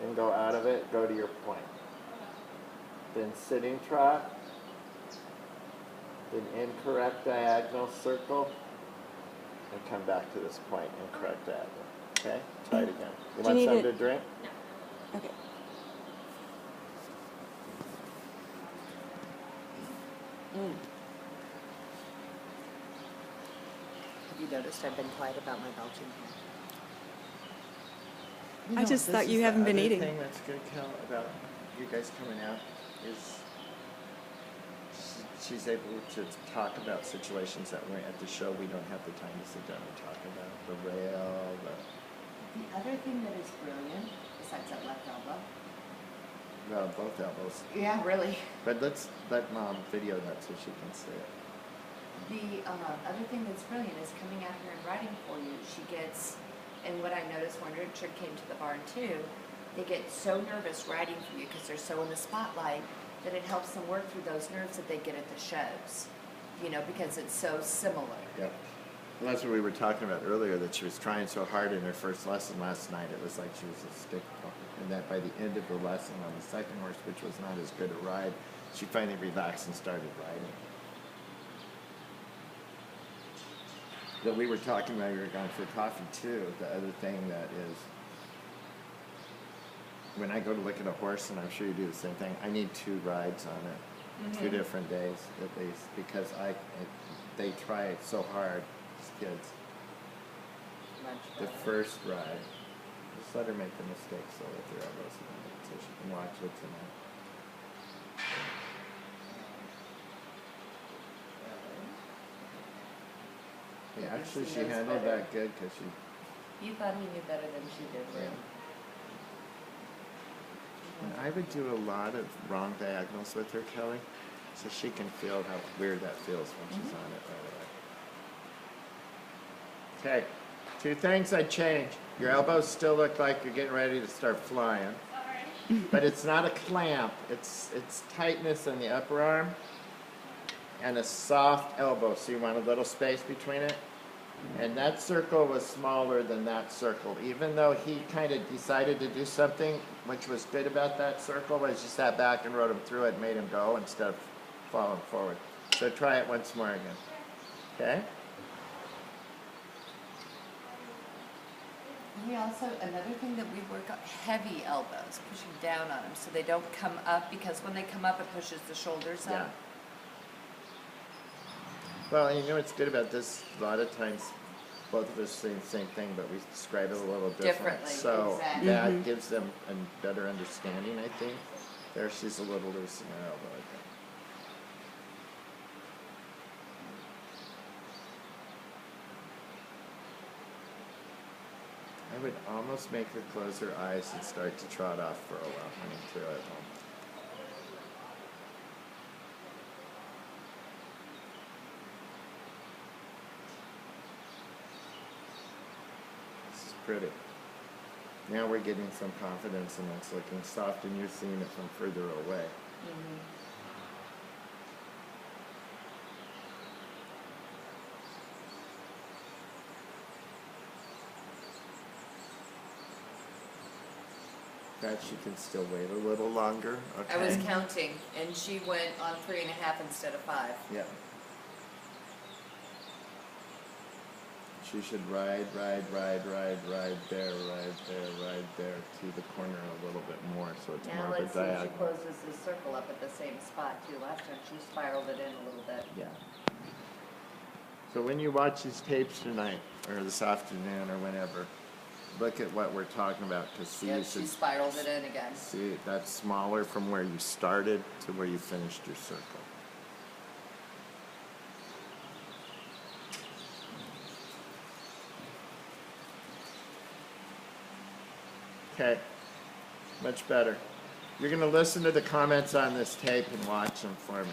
and go out of it, go to your point. Then sitting trot, then incorrect diagonal circle, and come back to this point, incorrect diagonal. Okay? Try it again. You want something to drink? No. Okay. Have you noticed I've been quiet about my belching here? I just thought you haven't been eating. The thing that's good, Kel, about you guys coming out is she's able to talk about situations that we're at the show we don't have the time to sit down and talk about. The rail, The other thing that is brilliant, besides that left elbow. well, both elbows. Yeah, really. But let's let Mom video that so she can see it. The other thing that's brilliant is coming out here and writing for you. She gets, and what I noticed when Richard came to the barn too, they get so nervous writing for you because they're so in the spotlight that it helps them work through those nerves that they get at the shows. You know, because it's so similar. Yep. Well, that's what we were talking about earlier, that she was trying so hard in her first lesson last night, it was like she was a stick ball. And that by the end of the lesson on the second horse, which was not as good a ride, she finally relaxed and started riding. But we were talking while we were going for coffee too, the other thing that is, when I go to look at a horse, and I'm sure you do the same thing, I need 2 rides on it, 2 different days at least, because they try so hard, these kids. The first ride, just let her make the mistakes so that their elbows in it, so she can watch it tonight. Yeah, actually she handled that good because she. You thought he knew better than she did, right? And I would do a lot of wrong diagonals with her, Kelly, so she can feel how weird that feels when she's on it right away. Okay, 2 things I'd change. Your elbows still look like you're getting ready to start flying. But it's not a clamp. It's tightness in the upper arm and a soft elbow. So you want a little space between it. And that circle was smaller than that circle. Even though he kind of decided to do something, which was good about that circle, was you sat back and rode him through it and made him go instead of falling forward. So try it once more again. Okay? We also, another thing that we work on, heavy elbows, pushing down on them so they don't come up, because when they come up it pushes the shoulders Yeah. up. Well, and you know what's good about this? A lot of times, both of us say the same thing, but we describe it a little different. Differently, So exactly. that gives them a better understanding, I think. There, she's a little loose in her elbow, I think. I would almost make her close her eyes and start to trot off for a while running through at home. This is pretty. Now we're getting some confidence and it's looking soft and you're seeing it from further away. That she can still wait a little longer. Okay. I was counting, and she went on 3.5 instead of 5. Yeah. She should ride there, ride there to the corner a little bit more, so it's Now more of a let's see if she diagonal. closes the circle up at the same spot too. Last time she spiraled it in a little bit. Yeah. So when you watch these tapes tonight, or this afternoon, or whenever, look at what we're talking about, because see, Yeah, you she should spiraled it in again. see that's smaller from where you started to where you finished your circle. Okay, much better. You're going to listen to the comments on this tape and watch them for me.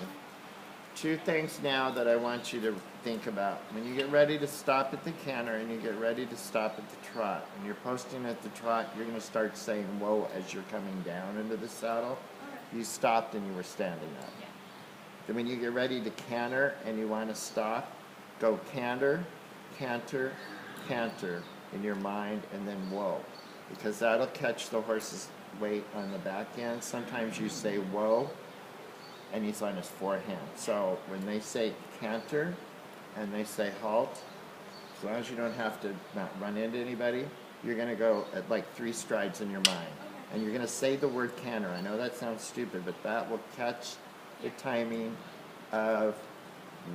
2 things now that I want you to think about. When you get ready to stop at the canter and you get ready to stop at the trot, and you're posting at the trot, you're going to start saying whoa as you're coming down into the saddle. You stopped and you were standing up. Yeah. Then when you get ready to canter and you want to stop, go canter, canter, canter in your mind, and then whoa. because that'll catch the horse's weight on the back end. Sometimes you say whoa, and he's on his forehand. So when they say canter and they say halt, as long as you don't have to not run into anybody, you're going to go at like 3 strides in your mind. And you're going to say the word canter. I know that sounds stupid, but that will catch the timing of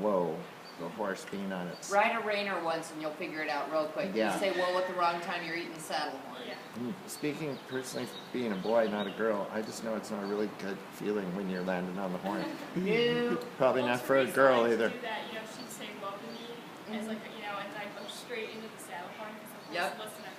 whoa, the horse being on its. Ride a reiner once and you'll figure it out real quick. Yeah. You say whoa at the wrong time, you're eating saddle horn. Speaking personally, being a boy, not a girl, I just know it's not a really good feeling when you're landing on the horn. No. Probably not for a girl either. Do that, she'd say welcome me as like, and I go straight into the saddle horn because the horse Yep. listen to